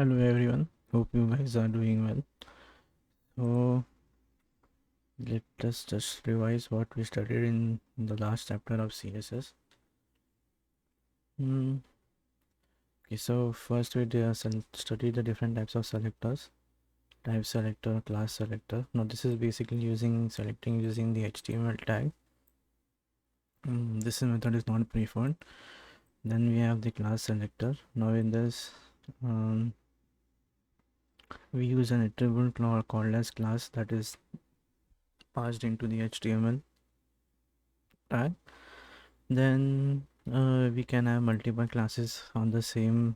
Hello everyone, hope you guys are doing well. So let us just revise what we studied in the last chapter of CSS. Okay, so first we studied the different types of selectors, type selector, class selector. Now this is basically selecting using the HTML tag. This method is not preferred. Then we have the class selector. Now in this we use an attribute called as class that is passed into the HTML tag. Then we can have multiple classes on the same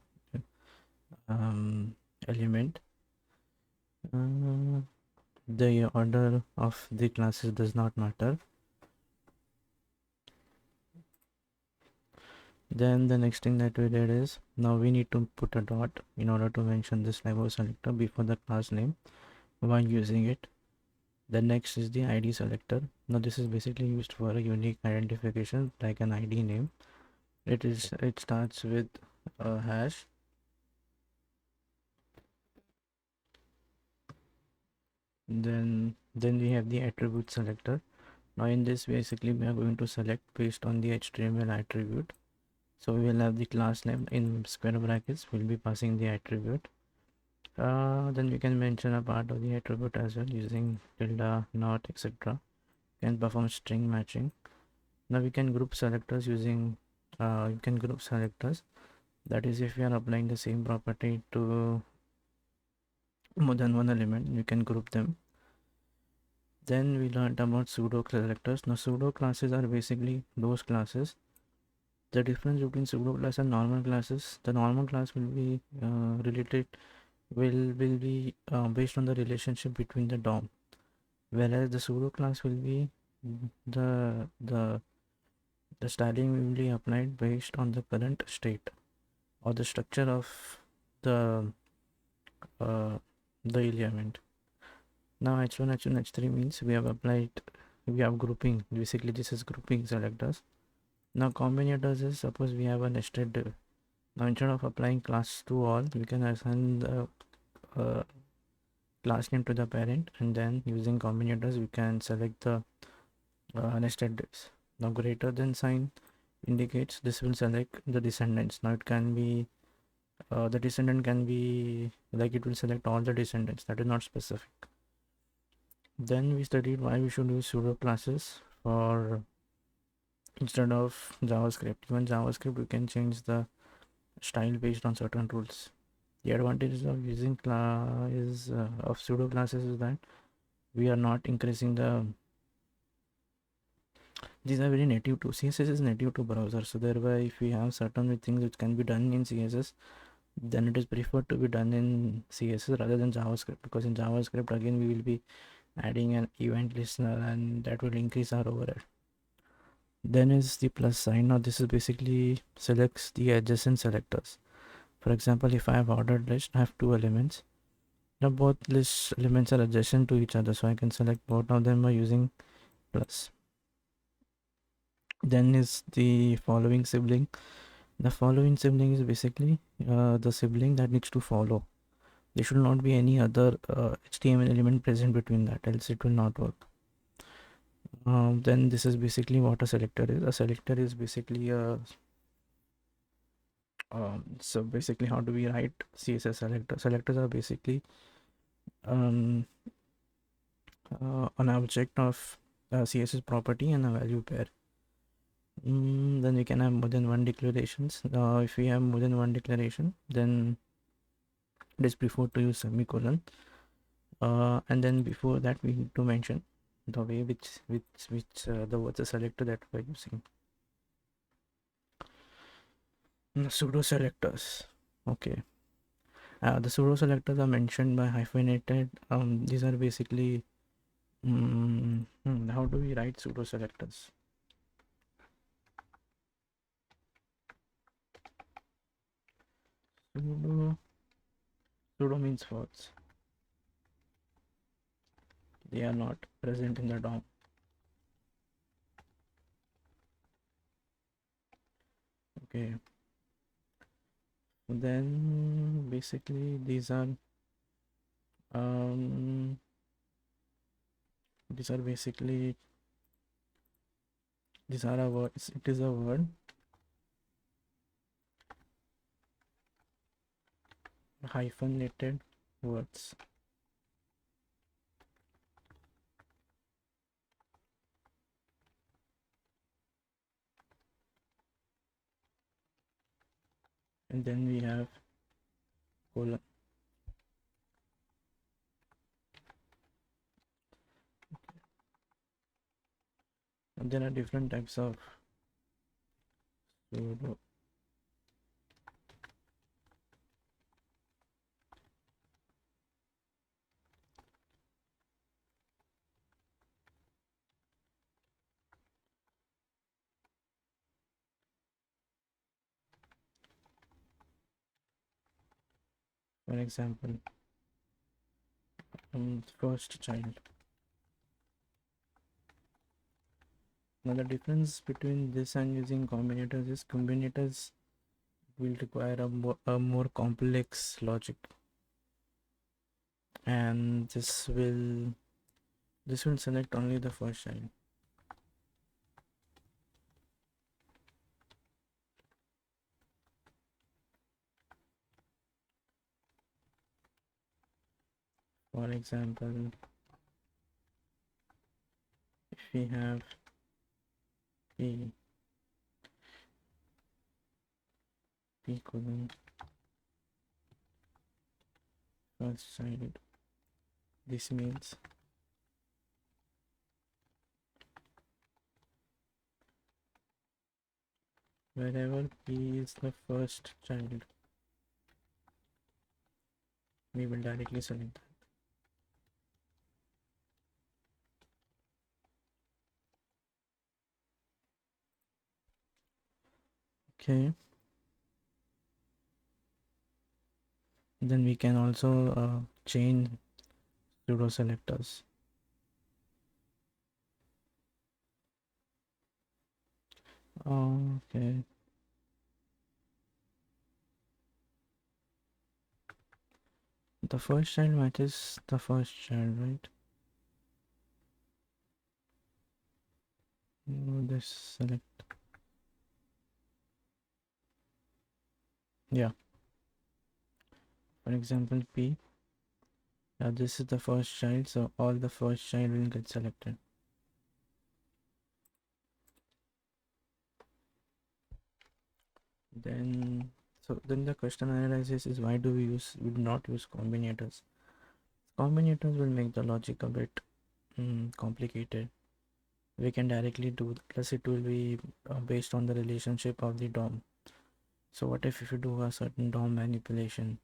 element. The order of the classes does not matter. Then the next thing that we did is, now we need to put a dot in order to mention this type of selector before the class name while using it. The next is the ID selector. Now this is basically used for a unique identification like an ID name. It starts with a hash. Then we have the attribute selector. Now in this basically we are going to select based on the HTML attribute. So we will have the class name in square brackets, we'll be passing the attribute. Then we can mention a part of the attribute as well using tilde, not, etc. Can perform string matching. Now we can group selectors using you can group selectors, that is if you are applying the same property to more than one element, you can group them. Then we learned about pseudo selectors. Now pseudo classes are basically those classes. The difference between pseudo class and normal classes, the normal class will be based on the relationship between the DOM, whereas the pseudo class will be the styling will be applied based on the current state or the structure of the uh, the element. Now h1, h2, h3 means we have grouping. Basically this is grouping selectors. Now combinators is, suppose we have a nested div. Now instead of applying class to all, we can assign the class name to the parent, and then using combinators we can select the nested divs. Now greater than sign indicates this will select the descendants. Now it can be the descendant can be like it will select all the descendants, that is not specific. Then we studied why we should use pseudo classes for instead of JavaScript. Even JavaScript we can change the style based on certain rules. The advantages of using of pseudo classes is that we are not increasing these are very native to CSS is native to browser, so thereby if we have certain things which can be done in CSS, then it is preferred to be done in CSS rather than JavaScript, because in JavaScript again we will be adding an event listener and that will increase our overhead. Then is the plus sign. Now this is basically selects the adjacent selectors. For example, if I have ordered list, I have two elements. Now both list elements are adjacent to each other, so I can select both of them by using plus. Then is the following sibling. The following sibling is basically the sibling that needs to follow. There should not be any other HTML element present between that, else it will not work. Then this is basically what a selector is. A selector is basically a so basically how do we write CSS selector? Selectors are basically an object of CSS property and a value pair. Then we can have more than one declarations. If we have more than one declaration, then it is preferred to use semicolon. And then before that we need to mention the way which the words are selected that we're using. Pseudo selectors. Okay. The pseudo selectors are mentioned by hyphenated. These are basically how do we write pseudo selectors? Pseudo means false. They are not present in the DOM. Okay. Then basically these are um these are basically these are a words. It is a word hyphenated words. And then we have colon. And there are different types of pseudo. For example, first child. Now the difference between this and using combinators is combinators will require a more complex logic, and this will select only the first child. For example, if we have p colon first child, this means wherever p is the first child, we will directly select that. Okay, then we can also chain pseudo selectors. Okay, the first child matches the first child, right? This select, yeah. For example, p. Now this is the first child, so all the first child will get selected. Then then the question arises is, why do we not use combinators? Combinators will make the logic a bit complicated. We can directly do, plus it will be based on the relationship of the DOM. So what if you do a certain DOM manipulation,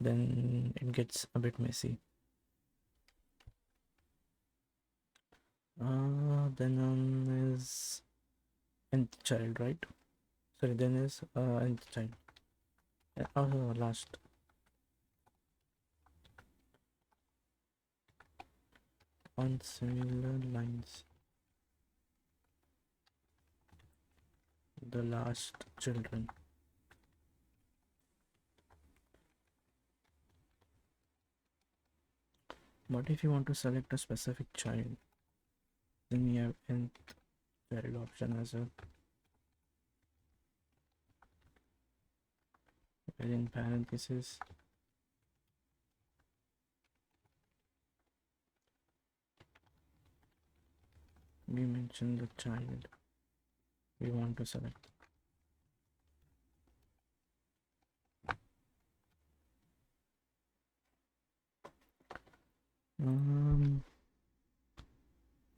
then it gets a bit messy. Then is nth child, right? Sorry, then is nth child. Last. On similar lines, the last children. But if you want to select a specific child, then we have nth child option as well. And in parentheses, we mention the child we want to select.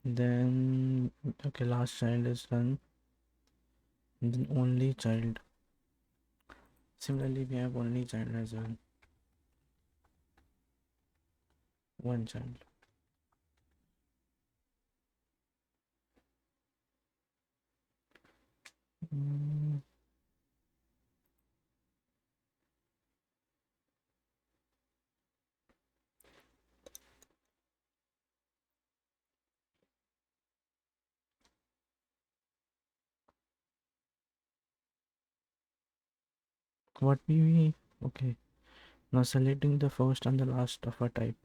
Then okay, last child is done. And then only child. Similarly, we have only child as well. One child. what we okay, now selecting the first and the last of a type.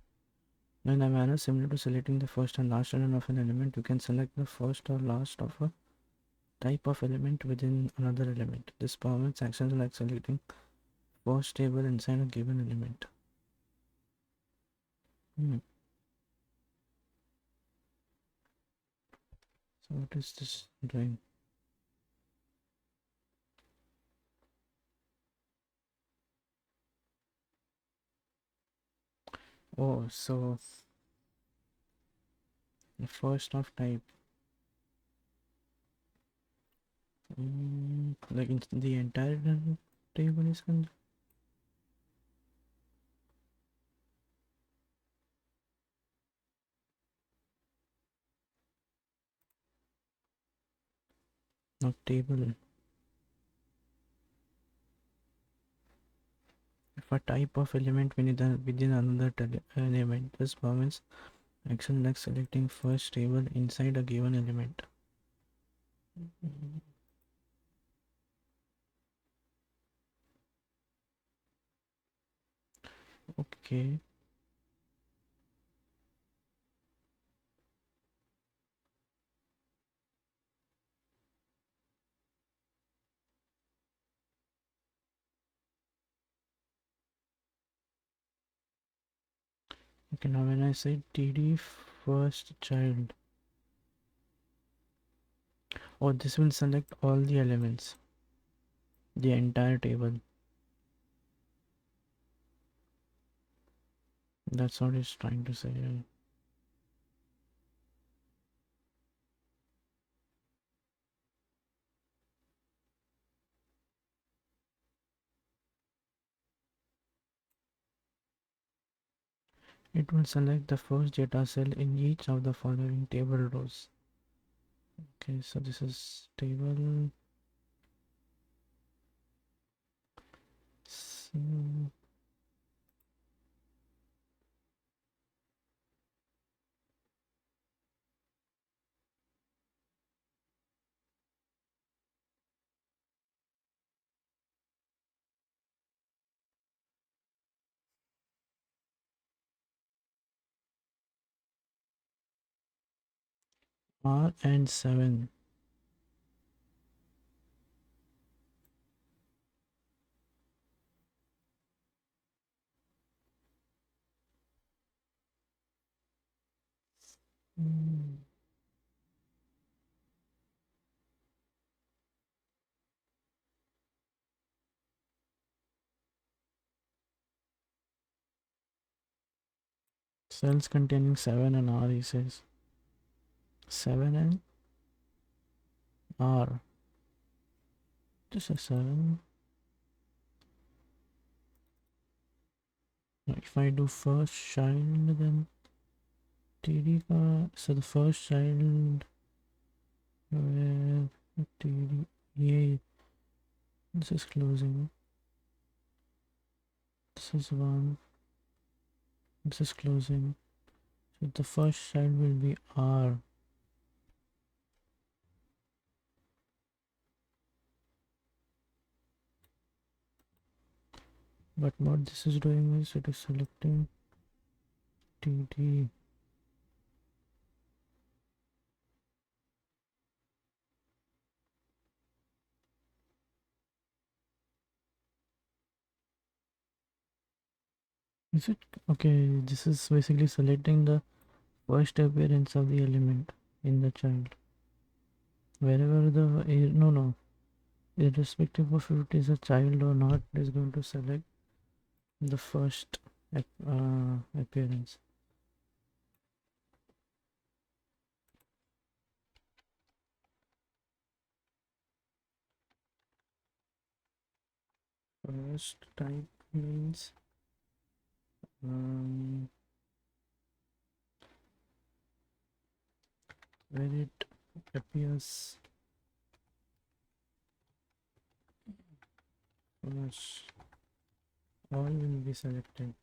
Now in a manner similar to selecting the first and last element of an element, you can select the first or last of a type of element within another element. This permits actions like selecting first table inside a given element. So what is this doing? Oh, so the first of type, like the entire table is not table. If a type of element within another element, this permits action like selecting first table inside a given element. Okay. Okay, now when I say td first child, oh, this will select all the elements, the entire table. That's what it's trying to say. It will select the first data cell in each of the following table rows. Okay, so this is table. So R and 7. Cells containing 7 and R, he says. 7 and R. This is 7. Now if I do first child, then TD, so the first child, where TD, yeah, this is closing. This is 1. This is closing. So the first child will be R. But what this is doing is it is selecting TD. Is it okay? This is basically selecting the first appearance of the element in the child. Wherever the no, irrespective of if it is a child or not, it is going to select the first appearance. First type means where it appears first, all will be selected.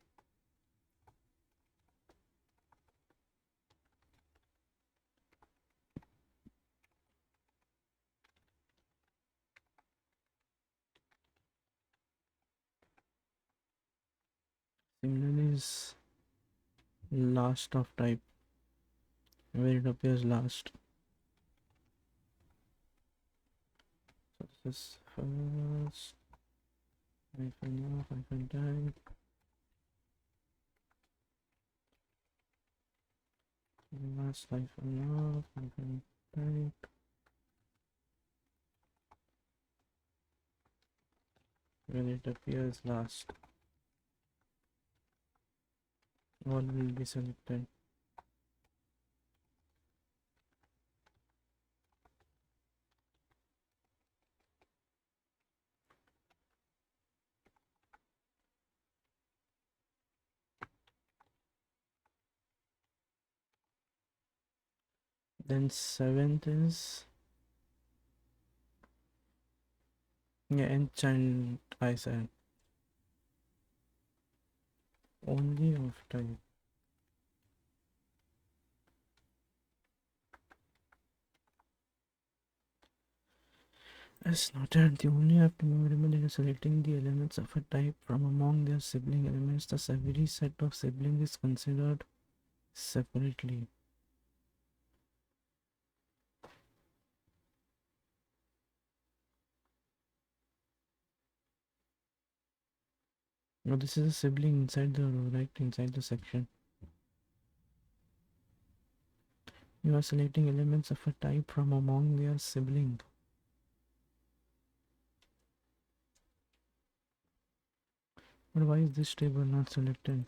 is last of type, where it appears last. So this is first hyphen of hyphen type, last hyphen of hyphen type, when it appears last, all will be selected. Then seventh is nth-child. I said only of type. As noted, the only have to be remembered in selecting the elements of a type from among their sibling elements. Thus, every set of siblings is considered separately. Now, this is a sibling inside the row, right? Inside the section. You are selecting elements of a type from among their sibling. But why is this table not selected?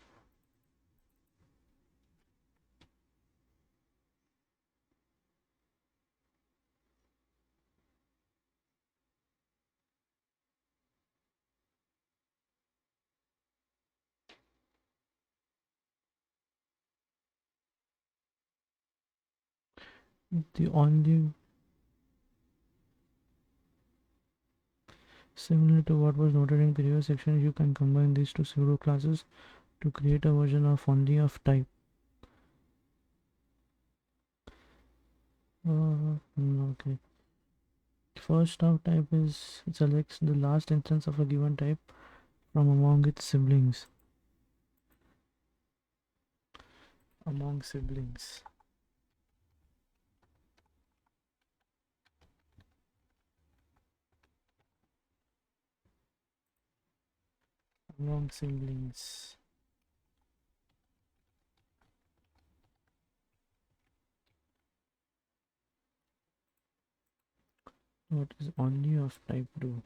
The only similar to what was noted in previous section, you can combine these two pseudo classes to create a version of only of type. Okay. First of type is it selects the last instance of a given type from among its siblings. Among siblings. Among siblings. What is only of type do?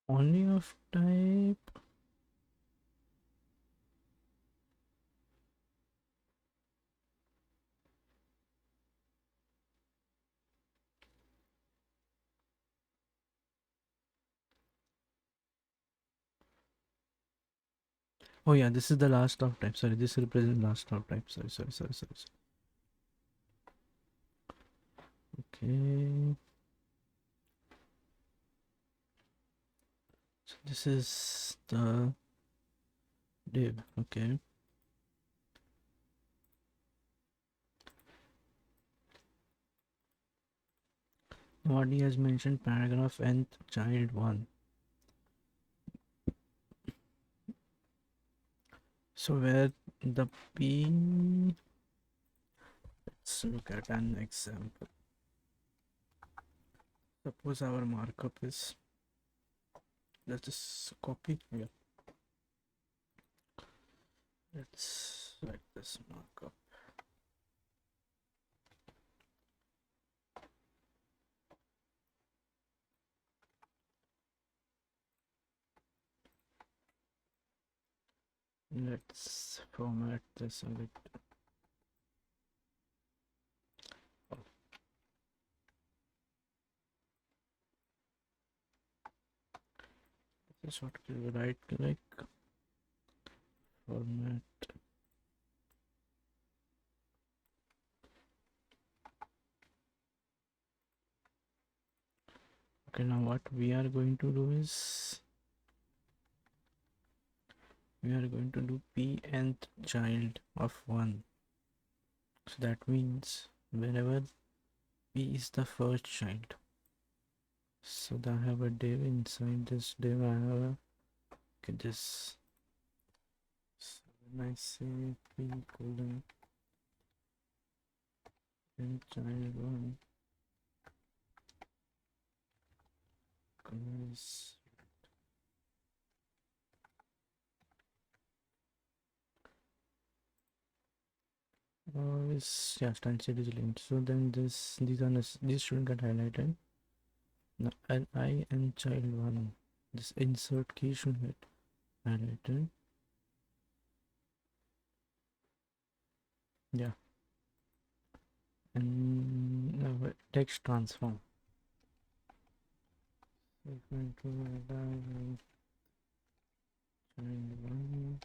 Only of type. Oh yeah, this is the last of type. Sorry, this represents last of type. Sorry. Okay. So this is the div. Okay. What he has mentioned paragraph nth child 1. So where the P, let's look at an example. Suppose our markup is, let's just copy here. Let's write this markup. Let's format this a bit. Just want to right click, format. Okay, now what we are going to do is we are going to do p-nth child of 1. So that means whenever p is the first child, so I have a div. Inside this div I have a, okay, this, so when I say p colon nth child 1 colors, is, yeah, style set is linked. So then these shouldn't get highlighted. Now I and child 1, this insert key should get highlighted. Yeah. And now text transform. So going to allow child 1,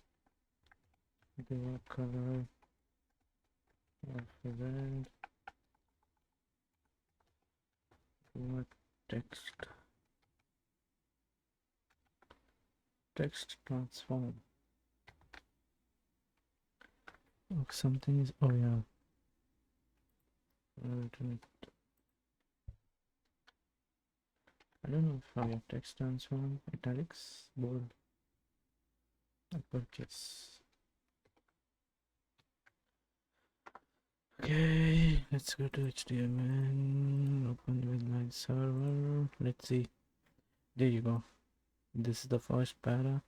give a color of red, do a text transform. Oh, something is, oh yeah, I don't know if I have text transform, italics, bold, uppercase. Okay, let's go to HTML, open with my server. Let's see, there you go. This is the first para.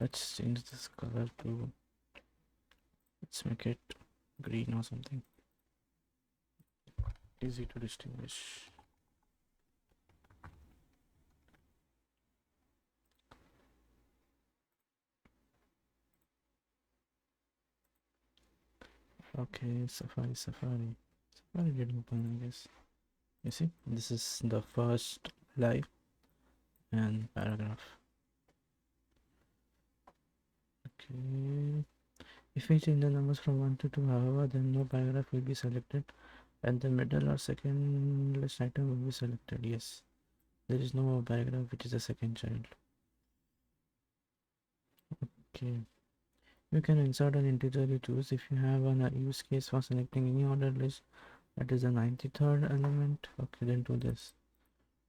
Let's change this color to, let's make it green or something, easy to distinguish. Okay, Safari didn't open, I guess. You see, this is the first live and paragraph. Okay, if we change the numbers from 1 to 2, however, then no paragraph will be selected and the middle or second list item will be selected. Yes, there is no paragraph which is a second child. Okay, you can insert an integer you choose. If you have a use case for selecting any ordered list that is the 93rd element, okay, then do this.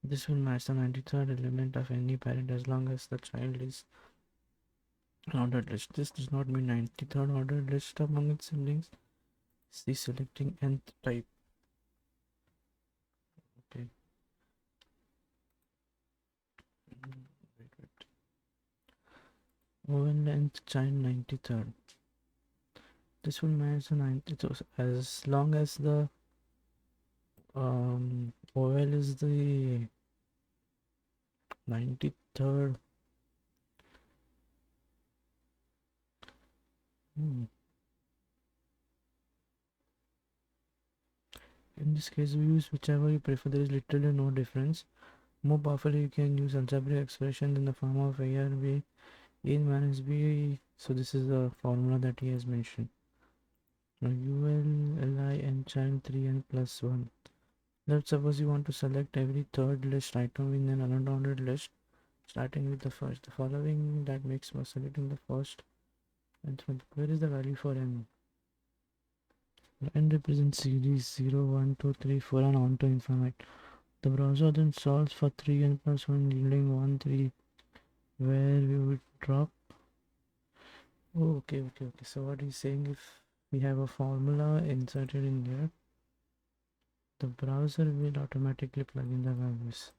This will match the 93rd element of any parent as long as the child is an ordered list. This does not mean 93rd ordered list among its siblings. See selecting nth type. Okay. Wait. Owen nth child 93rd. This will match the 93rd as long as the OL is the 93rd. In this case, we use whichever you prefer. There is literally no difference. More powerfully, you can use algebraic expression in the form of A or B, A minus B. So this is the formula that he has mentioned. Now UL, LI, and child 3 and plus 1. Let's suppose you want to select every third list item in an unordered list, starting with the first. The following that makes for selecting the first. And where is the value for n? N represents series 0, 1, 2, 3, 4 and on to infinite. The browser then solves for 3 and plus 1 yielding 1, 3, where we would drop. Oh, okay. So what he's saying, if we have a formula inserted in there, the browser will automatically plug in the values.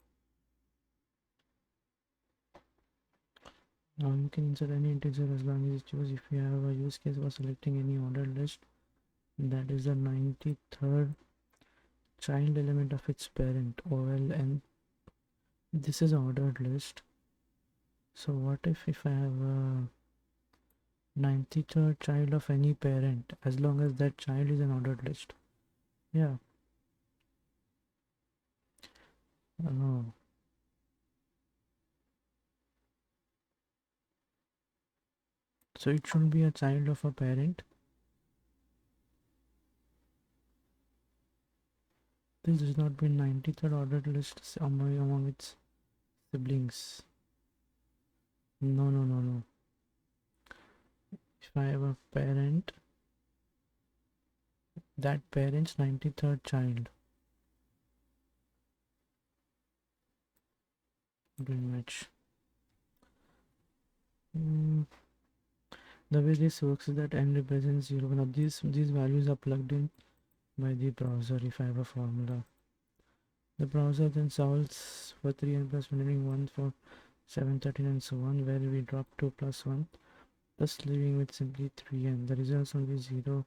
Now you can insert any integer as long as you choose. If you have a use case for selecting any ordered list, that is the 93rd child element of its parent, OL, and this is ordered list. So what if I have a 93rd child of any parent, as long as that child is an ordered list? Yeah. Oh. So it should be a child of a parent. This does not be 93rd ordered list among its siblings. No, no, no, no. If I have a parent, that parent's 93rd child. Doing match. The way this works is that n represents 0. Now these values are plugged in by the browser if I have a formula. The browser then solves for 3n plus 1 for 7, 13 and so on, where we drop 2 plus 1, thus leaving with simply 3n. The results will be 0,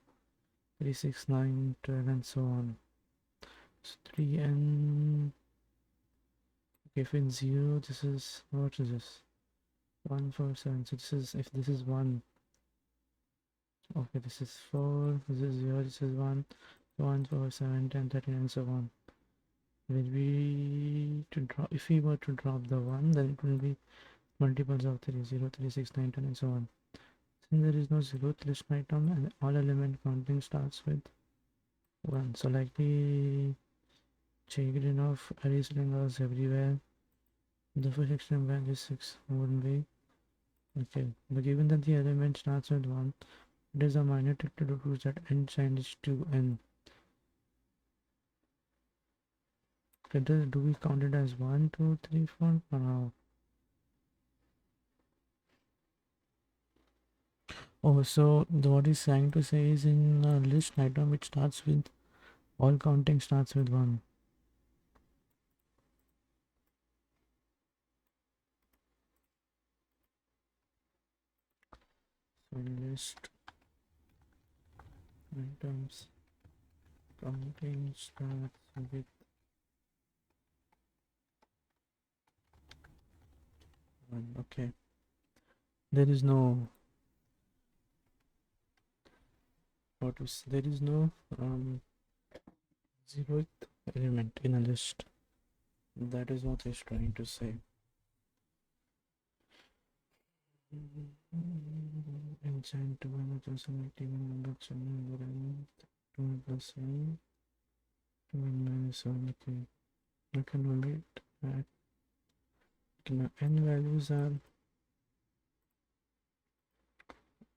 3, 6, 9, 12 and so on. So 3n, if in 0, this is, what is this? 1, 4, 7, so this is, if this is 1, okay, this is 4, this is 0, this is 1, 1, 4, 7, 10, 13 and so on. Will we to drop, if we were to drop the 1, then it will be multiples of 3, 0, 3, 6, 9, 10 and so on. Since there is no zeroth list item and all element counting starts with 1, so like the children of array slingers everywhere, the first extreme value is 6 wouldn't be okay. But given that the element starts with 1, it is a minor trick to do that n-child is 2n. Do we count it as 1, 2, 3, 4 for now? Oh, so what he's trying to say is in a list item which starts with all counting starts with 1. So list items counting starts with 1. Okay. There is no there is no zeroth element in a list. That is what he's trying to say. Enchant to one of some even number 2 plus 1 2 minus 1. Okay, I can omit that. Now n values are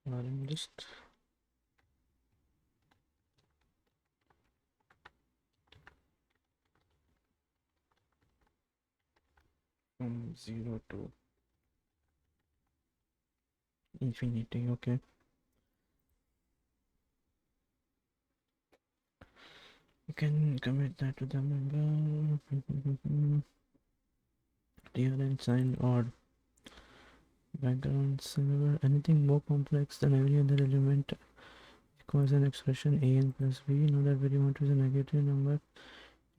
in list. From 0 to infinity. Okay, you can commit that to the member. Real sign or background similar. Anything more complex than every other element requires an expression a n plus b. Know that when you want to use a negative number,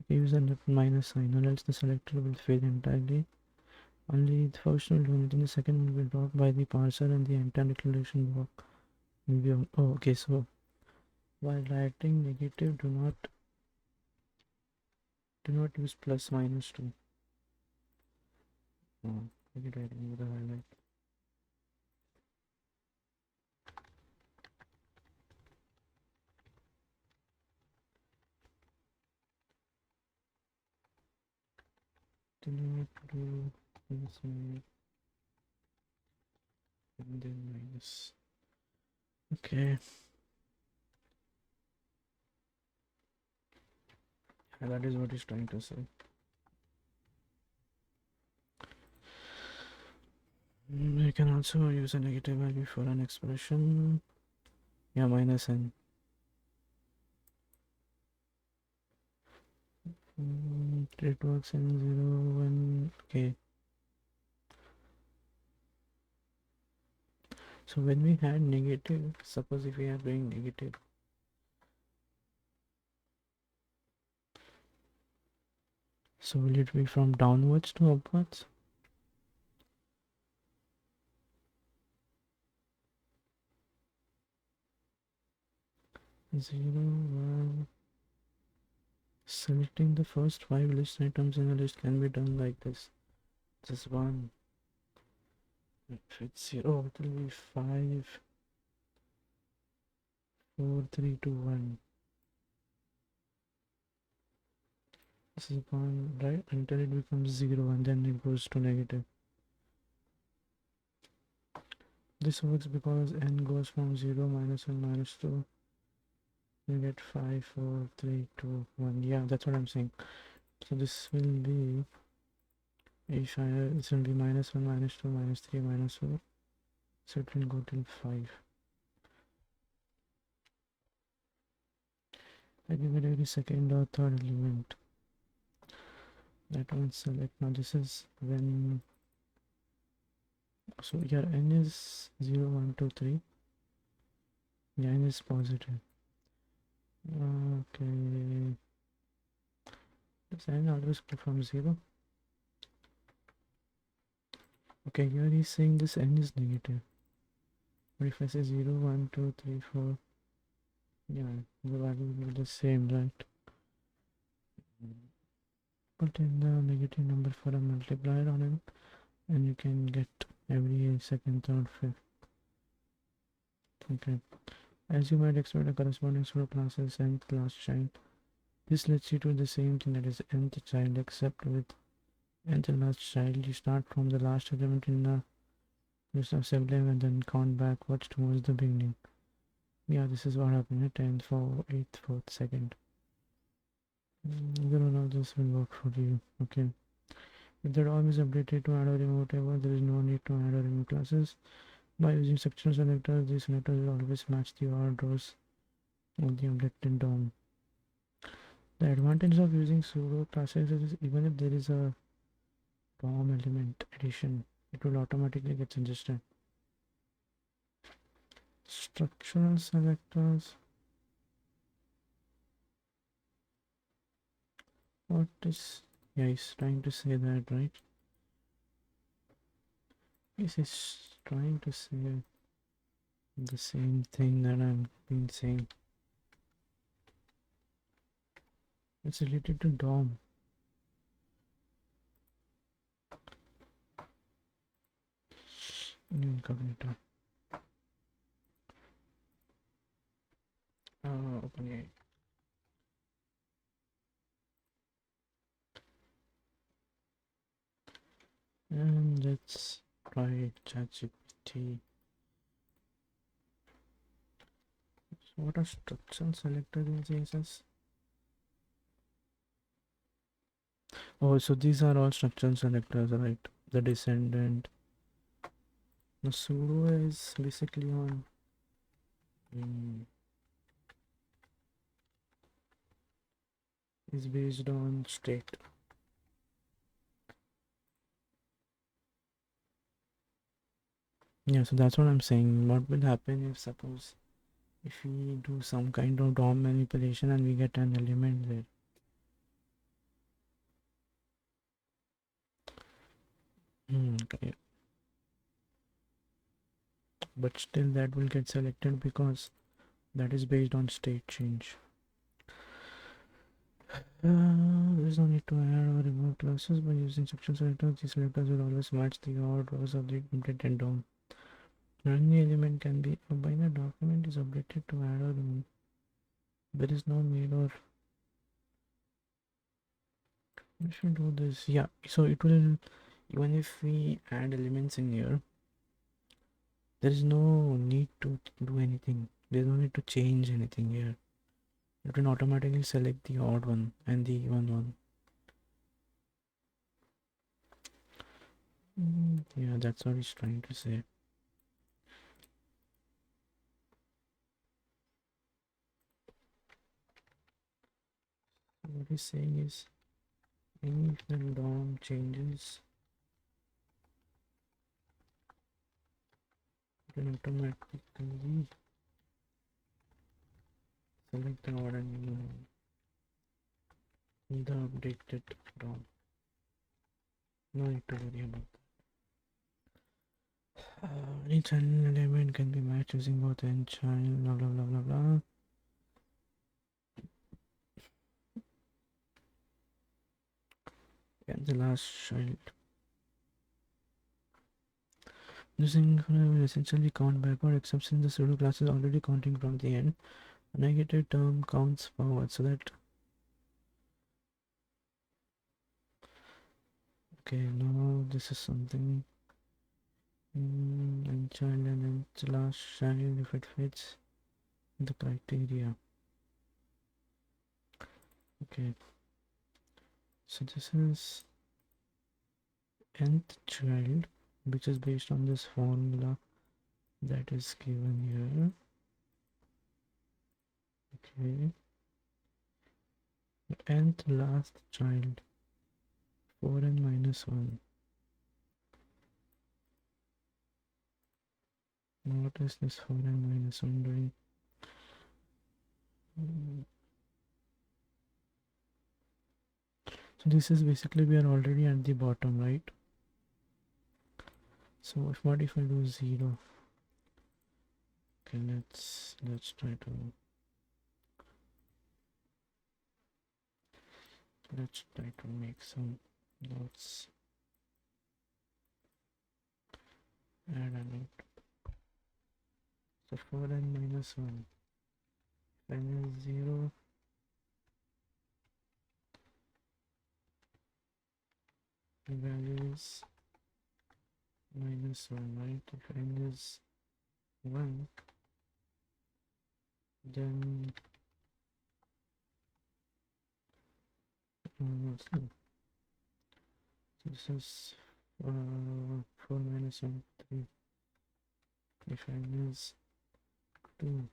use a minus sign, or else the selector will fail entirely. Only the first will do it, and the second will be dropped by the parser, and the entire declaration block will be on. Oh, okay. So while writing negative, do not use plus minus 2. Oh, maybe writing with a highlight. Do not do plus minus and then minus. Okay. And that is what he's trying to say. You can also use a negative value for an expression. Yeah, minus n. It works in 0, 1, okay. So when we had negative, suppose if we are doing negative, so will it be from downwards to upwards? Zero, 1. Selecting the first 5 list items in a list can be done like this. Just 1. If it's 0, it will be 5. 4, 3, 2, 1. This is one, right? Until it becomes 0 and then it goes to negative. This works because n goes from 0, -1, -2. You get 5, 4, 3, 2, 1. Yeah, that's what I'm saying. So this will be, if I, this will be -1, -2, -3, -4. So it will go till 5. I give it every second or third element. That one select. Now this is when, so here n is 0, 1, 2, 3. Yeah, n is positive. Okay. Does n always go from 0? Okay, here he's saying this n is negative. But if I say 0, 1, 2, 3, 4, yeah, the value will be the same, right? Put in the negative number for a multiplier on it, and you can get every second, third, fifth. Okay. As you might expect, a corresponding pseudo-classes nth-child. This lets you do the same thing, that is nth-child, except with nth-child you start from the last element in the list of sibling and then count backwards towards the beginning. Yeah, this is what happened at 10th, 4th, 8th, 4th, 2nd. Whether or not this will work for you. Okay. If the DOM is updated to add or remove whatever, there is no need to add or remove classes. By using section selectors, these selectors will always match the odd rows of the updated DOM. The advantage of using pseudo classes is even if there is a DOM element addition, it will automatically get suggested. Structural selectors. What is, yeah, he's trying to say that, right? He's trying to say the same thing that I've been saying. It's related to DOM. Incognito. Open it. And let's try ChatGPT. So what are structural selectors in CSS? Oh, so these are all structural selectors, right? The descendant. The pseudo is basically on is based on state. Yeah, so that's what I'm saying. What will happen if suppose if we do some kind of DOM manipulation and we get an element there? Okay. But still that will get selected because that is based on state change. There is no need to add or remove classes by using section selectors. These selectors will always match the odd rows of the updated DOM. Any element can be a binary document is updated to add or remove. There is no need or we should do this. Yeah, so it will, even if we add elements in here, there is no need to do anything. There is no need to change anything here. It will automatically select the odd one and the even one. Yeah, that's what he's trying to say. What he's saying is, any if the DOM changes, it will automatically select the odd and even one in the updated DOM. No need to worry about that. Any child element can be matched using both and child, blah blah blah blah blah. And the last child. This will essentially count backward, except since the pseudo class is already counting from the end, a negative term counts forward. So that, okay, now this is something, and child and then last child if it fits the criteria. Okay, so this is nth child, which is based on this formula that is given here. Okay, nth last child, 4n minus 1. What is this 4n minus 1 doing? So this is basically, we are already at the bottom, right? So what if I do 0? Okay, let's try to make some notes. Add a note. So 4n minus 1. If n is 0, the value is minus 1, right? If n is 1, then so this is 4 minus 1, 3. If n is 2,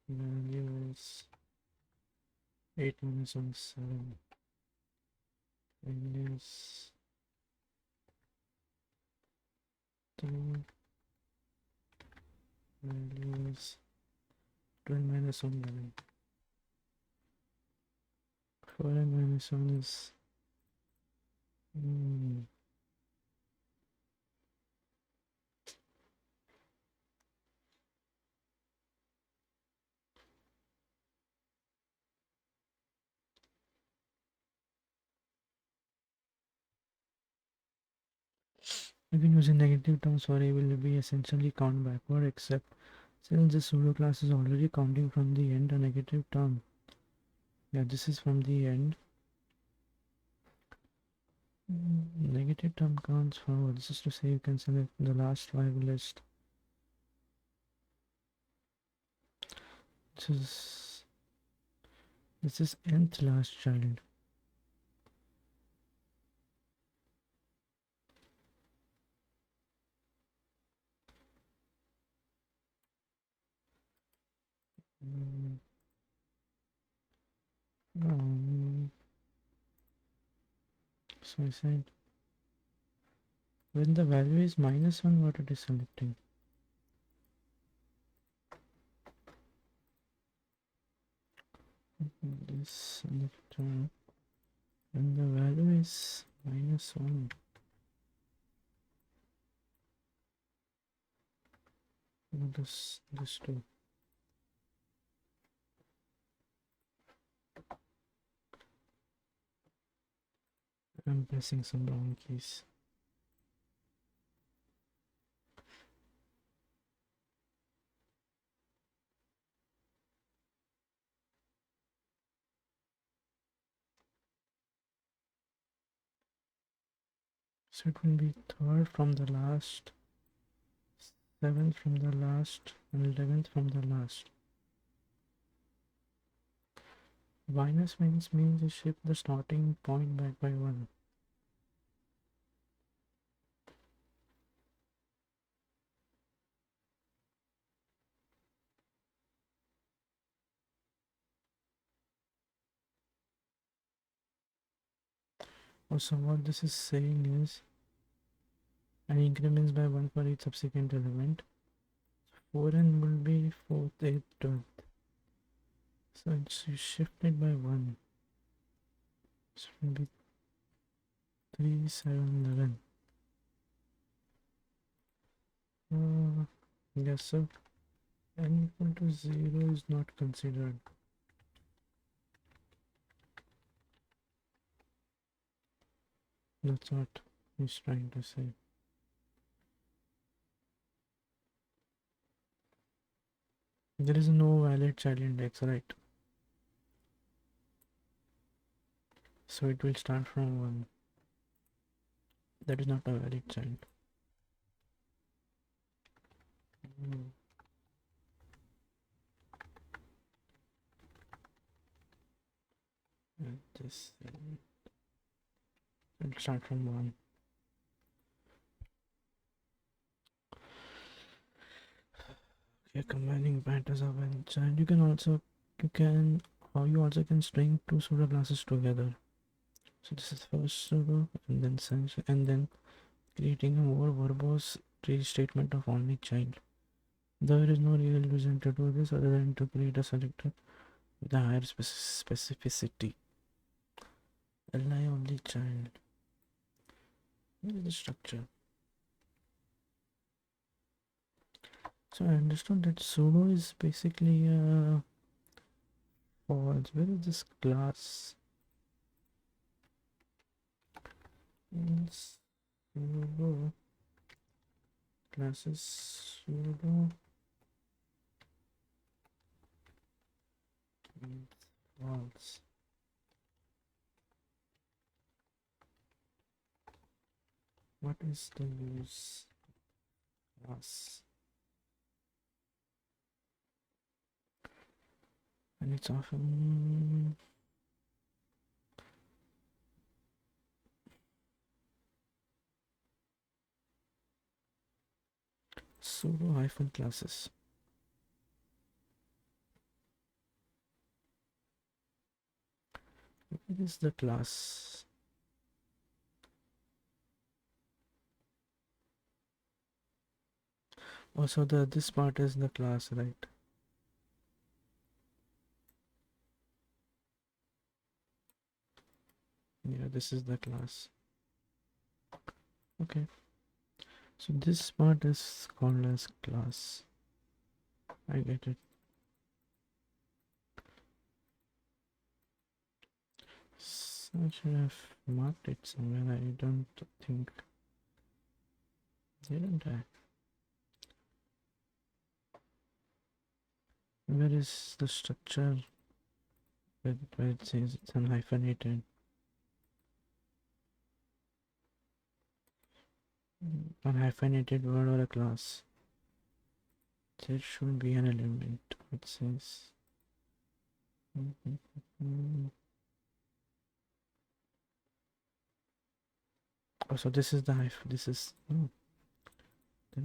value is 8 minus 1, 7. N is 2, value is 12 minus 1, 11. 4n minus 1 is even using negative terms for a will be essentially count backward, except since the pseudo class is already counting from the end, a negative term. Yeah, this is from the end. Negative term counts forward. This is to say you can select the last 5 list. This is nth last child. So I said when the value is minus 1, what it is selecting? This selector, when the value is minus 1, this too. I'm pressing some wrong keys. So it will be 3rd from the last, 7th from the last, and 11th from the last. Minus means you shift the starting point back by 1. Also what this is saying is, and increments by 1 for each subsequent element. 4n will be 4th, 8th, 12th. So it's shifted by 1. So it will be 3, 7, 11. Yes, so n equal to 0 is not considered. That's what he's trying to say. There is no valid child index, right? So it will start from 1. That is not a valid child. Mm. This it will start from 1. Okay, combining patterns of a child. You also can string two pseudo classes together. So this is first pseudo and then sense, and then creating a more verbose tree statement of only child. There is no real reason to do this other than to create a selector with a higher specificity. Li only child. Where is the structure? So I understood that pseudo is basically false. Where is this class? Pseudo classes pseudo and false. What is the use class? And it's often pseudo hyphen classes. What is the class? Also, this part is the class, right? Yeah, this is the class. Okay. So this part is called as class. I get it. So I should have marked it somewhere. I don't think. Didn't I? Where is the structure? Where it says it's unhyphenated. Unhyphenated word or a class. There should be an element. It says. Oh, so this is the hyphen. This is. Oh, there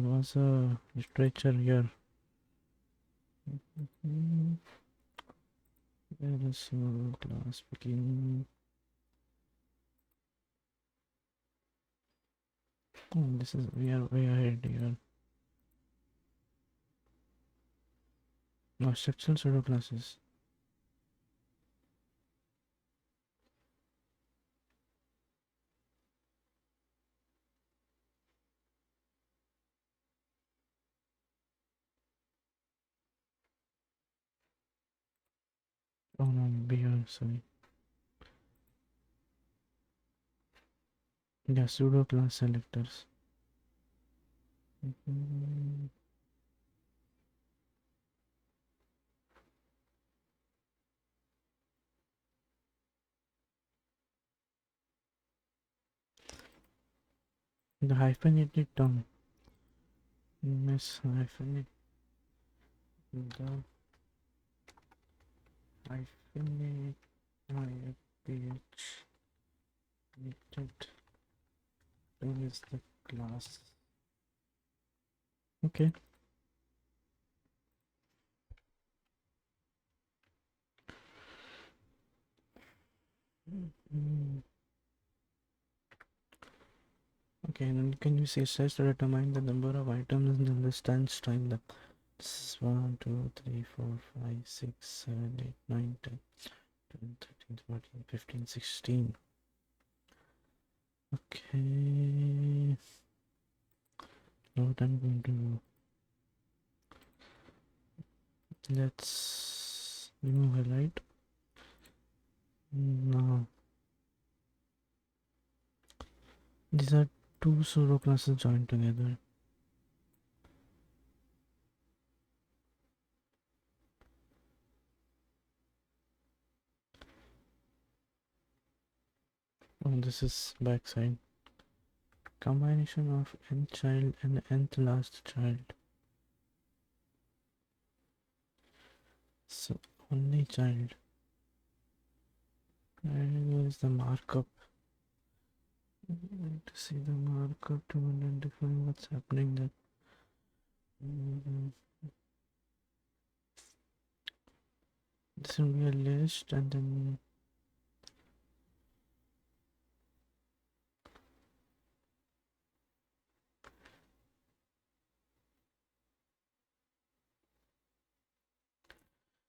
was a literature here. There is a class begin. Oh, this is we are way ahead here. Now structural pseudo classes. Oh no, beyond, sorry. Yeah, pseudo class selectors. The hyphenated term. Miss hyphenate. The hyphenate. IFPH. Term is the class. Okay. Okay, then can you say size to determine the number of items in the list and style them? This is 1, 2, 3, 4, 5, 6, 7, 8, 9, 10, 12, 13, 14, 15, 16. Okay. Now what I'm going to do. Let's remove highlight. No, these are two pseudo classes joined together. Oh, this is backside. Combination of nth child and nth last child. So only child. And where is the markup? I need to see the markup to identify what's happening there. This will be a list and then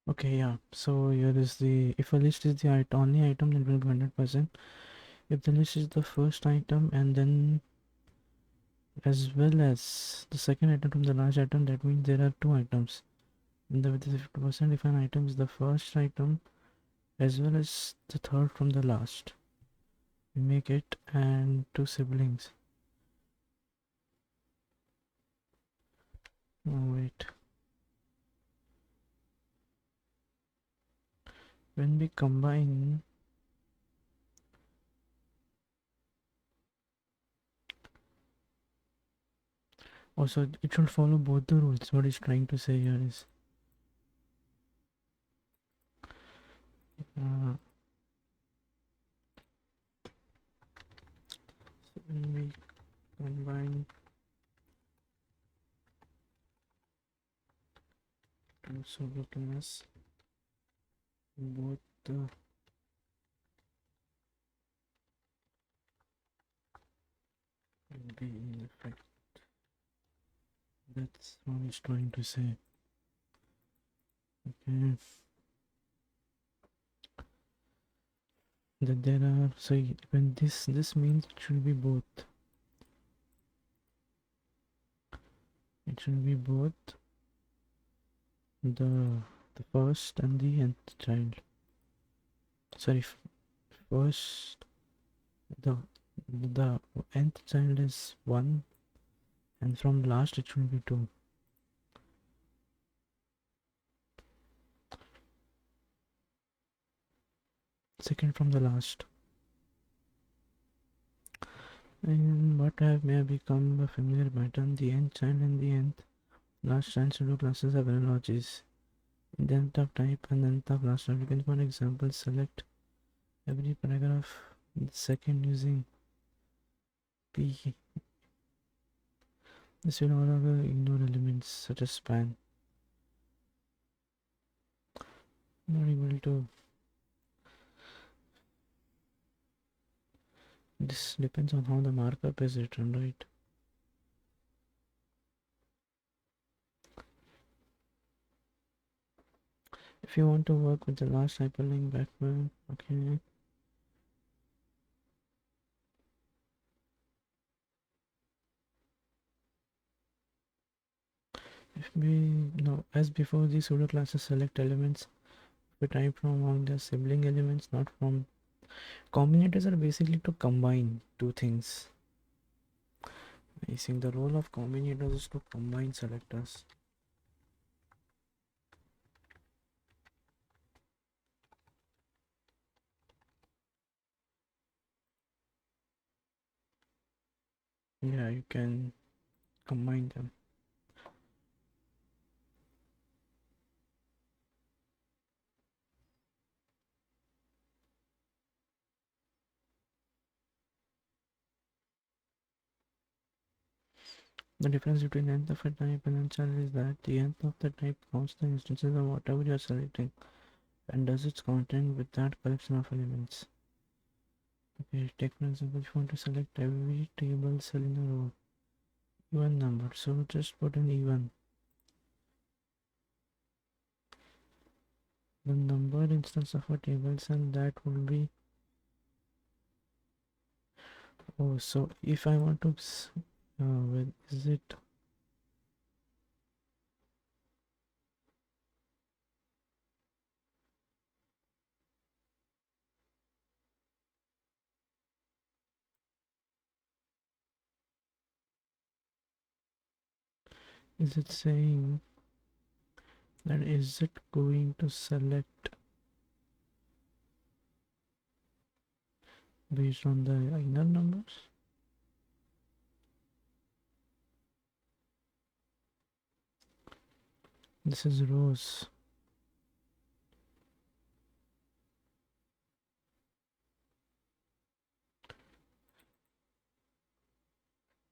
okay, yeah. So here is the, if a list is the only item, then it will be 100%. If the list is the first item and then as well as the second item from the last item, that means there are two items. And with the 50%, if an item is the first item as well as the third from the last, we make it and two siblings. Oh wait. When we combine, also it should follow both the rules. What it's trying to say here is so when we combine two pseudo-class, both the will be in effect. That's what it's trying to say. Okay. That there are, so when this means it should be both. It should be both the first and the nth child. Sorry, first the nth child is 1 and from last it should be 2. Second from the last. And what may have become a familiar pattern, the nth child and the nth last child pseudo classes have analogies. In the nth of type and the nth of last type, you can, for example, select every paragraph in the second using P. This will no longer ignore elements such as span. Not able to. This depends on how the markup is written, right? If you want to work with the last hyperlink backward, okay. If we no, as before, the pseudo classes select elements we type from among their sibling elements, not from. Combinators are basically to combine two things. I think the role of combinators is to combine selectors. Yeah, you can combine them. The difference between nth of a type and nth-child is that the nth of the type counts the instances of whatever you are selecting and does its counting with that collection of elements. Okay, take for example, if you want to select every table cell in a row, even number, so just put an even. The number instance of a table cell that will be, oh, so if I want to, is it, Is it saying that is it going to select based on the inner numbers? This is rows.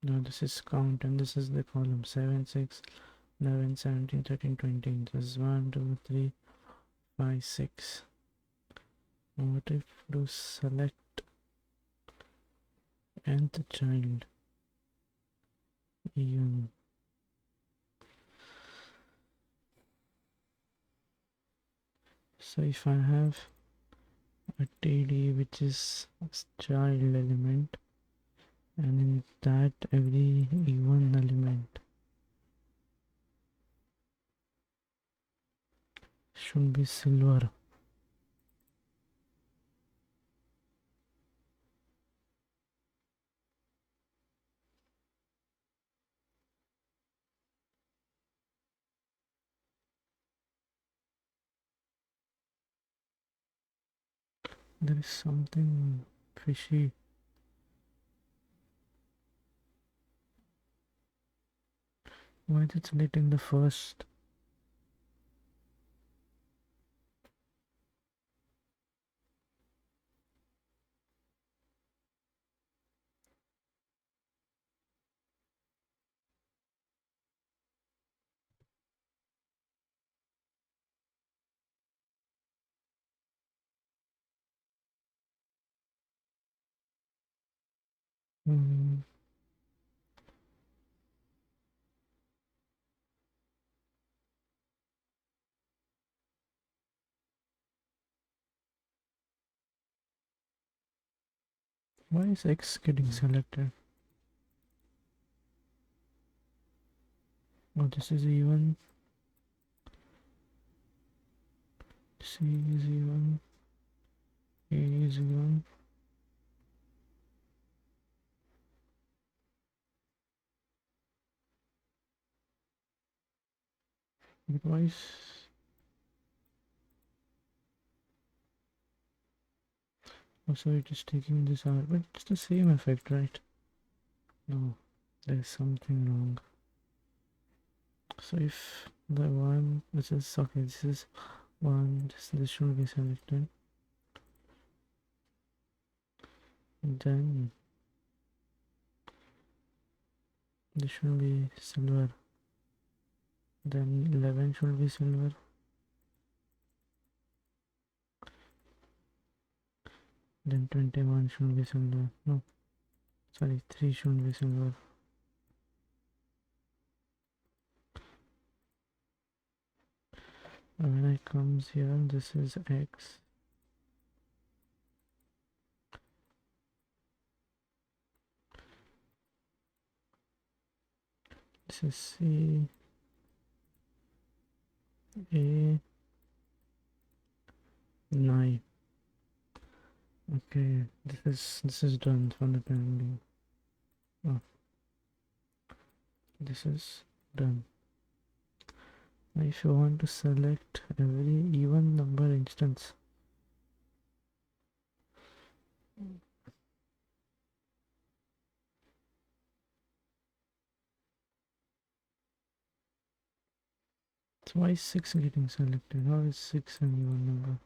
No, this is count and this is the column 7, 6, 11, 17, 13, 20. This is 1, 2, 3, 5, 6. What if do select nth child even? So if I have a TD which is a child element and in that every even element should be silver. There is something fishy. Why is it selecting the first? Hmm. Why is X getting selected? Oh, this is even. C is even. A is even. But why is. Oh, so it is taking this out. But it's the same effect, right? No, there's something wrong. So if the one, this is okay, this is one, this should be selected. Then this should be silver. Then 11 should be silver. Then 21 should be silver. No, sorry, 3 should be silver. When it comes here, this is X. This is C, A, 9. Okay, this is done for the time being. Oh, this is done. Now if you want to select every even number instance, so why is 6 getting selected? How is 6 an even number?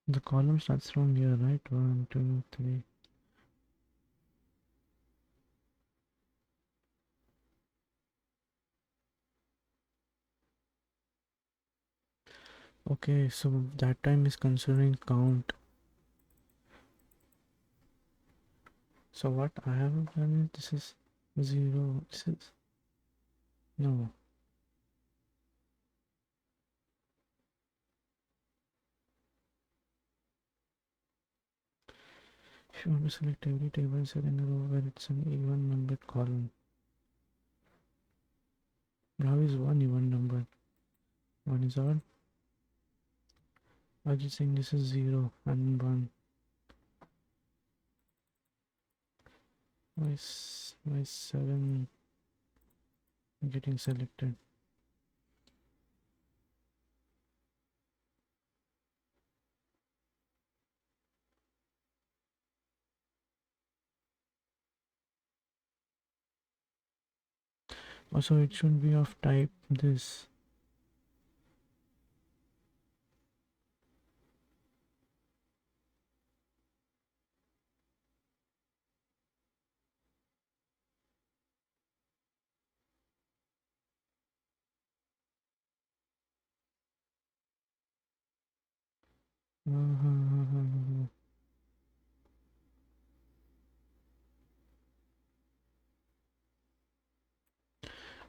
The column starts from here, right? 1, 2, 3. Okay, so that time is considering count. So what I have done is this is 0. This is no. If you want to select every table cell in a row where it's an even numbered column. How is one even numbered? One is odd. Are you saying this is 0 and 1? Why 7 getting selected? Also, it should be of type this.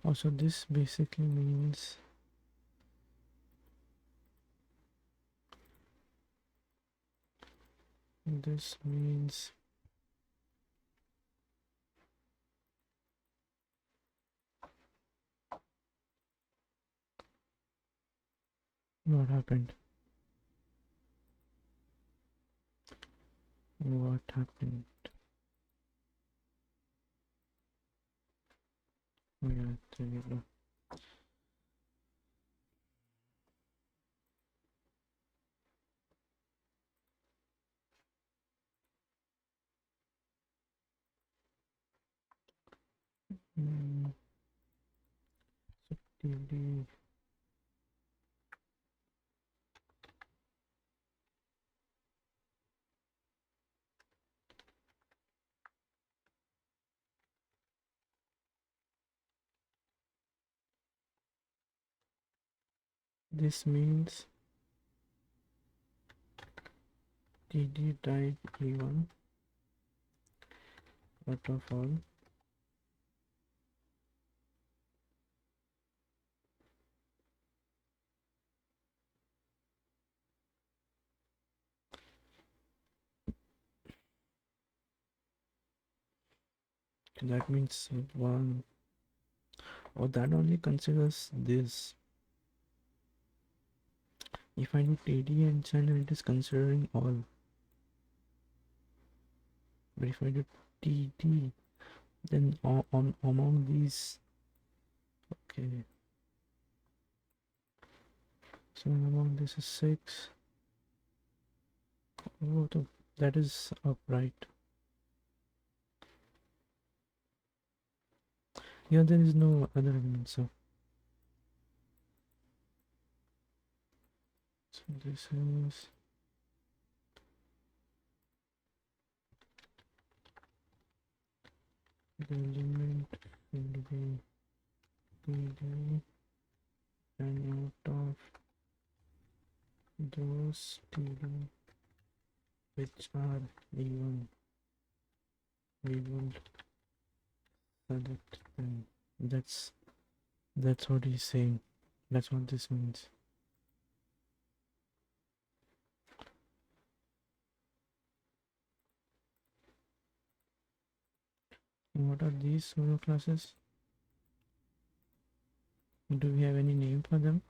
Also, this basically means what happened? What happened? Oh yeah, there you go. So TD. This means TD type E1 out of all. That means one. Oh, that only considers this. If I do TD and channel, it is considering all. But if I do TD, then on among these, okay. So among this is 6. Oh, that is upright. Yeah, there is no other element, so this is the element should be TD and out of those TD which are E1, we will select them. That's what he's saying. That's what this means. What are these pseudo classes? Do we have any name for them?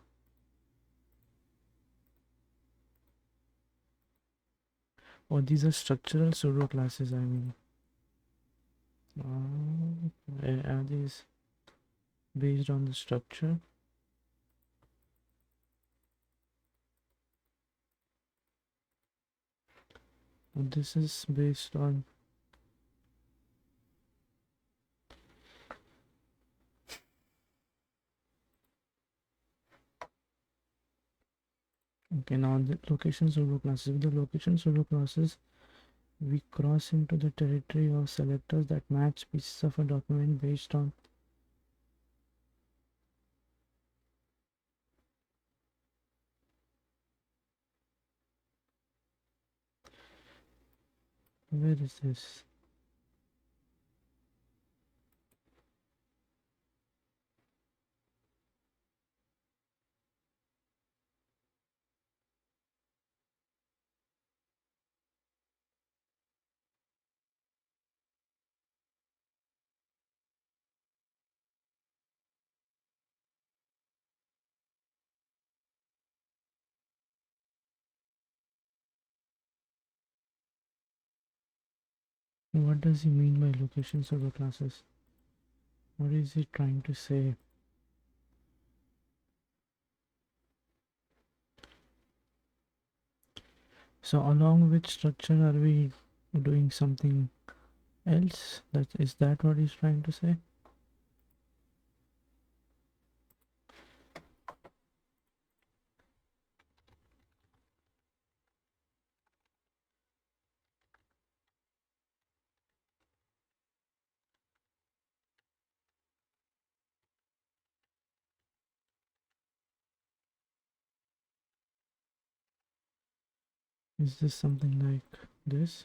Or these are structural pseudo classes, I mean. Are these based on the structure? This is based on okay. Now the location pseudo classes. With the location pseudo classes, we cross into the territory of selectors that match pieces of a document based on where is this? What does he mean by location pseudo-classes? What is he trying to say? So along with structure, are we doing something else? Is that what he's trying to say? Is this something like this?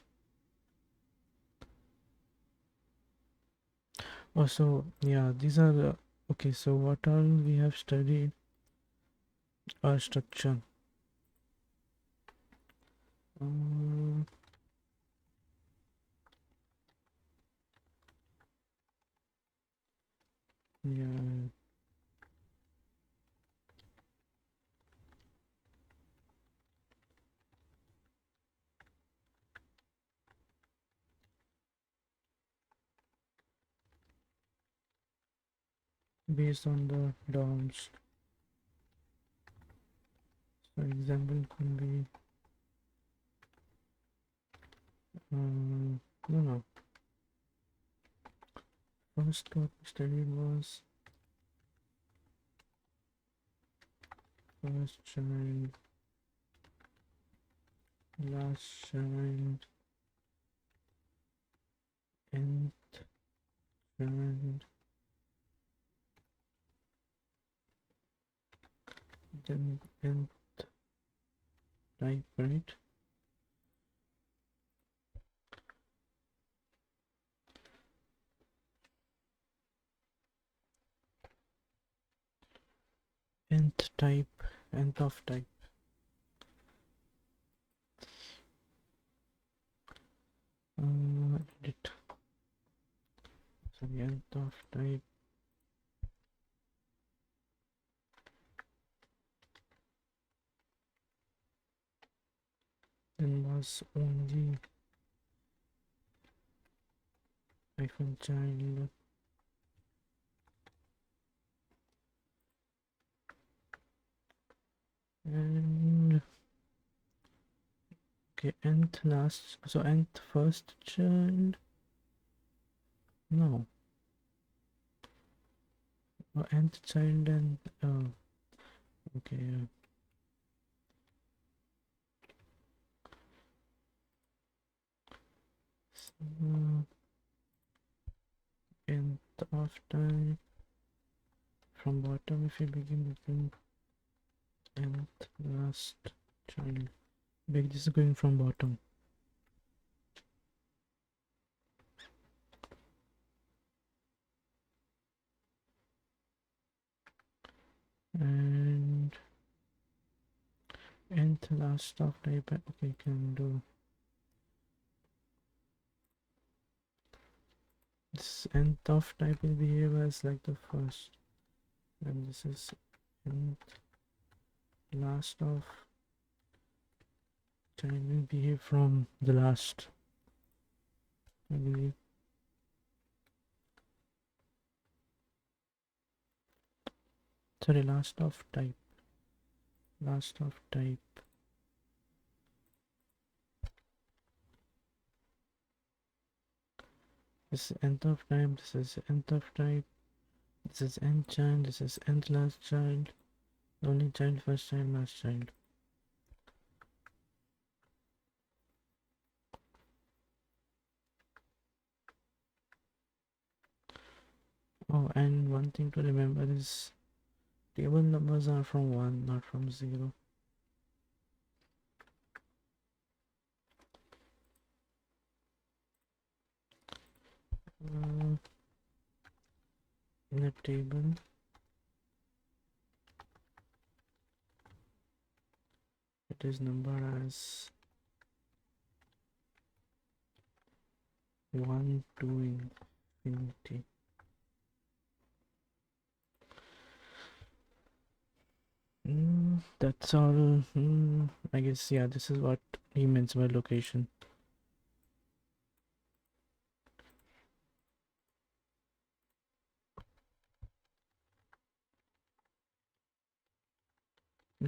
Oh, so yeah, these are okay. So what all we have studied are structure. Um, yeah, based on the DOMs. So example can be no no. First what we studied was first child, last child, nth child, then nth type, right? Nth type, nth of type. Edit. Sorry, nth of type. Then was only hyphen child. And okay, nth last, so nth first child. No, nth child and okay, so, nth of type from bottom. If you begin with nth last child, this is going from bottom. And nth last of type. Okay, can do this. Nth of type will behave as like the first, and this is nth last of child will behave from the last, I believe. Sorry, last of type. Last of type. This is nth of type. This is nth of type. This is nth child. This is nth last child. Only child, first child, last child. Oh, and one thing to remember is table numbers are from 1, not from 0. In a table, it is numbered as 1 to infinity. That's all. I guess, yeah, this is what he means by location.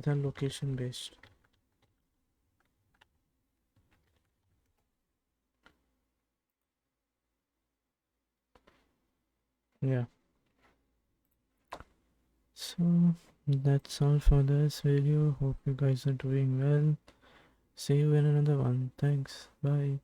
the location based. Yeah, so that's all for this video. Hope you guys are doing well. See you in another one. Thanks. Bye.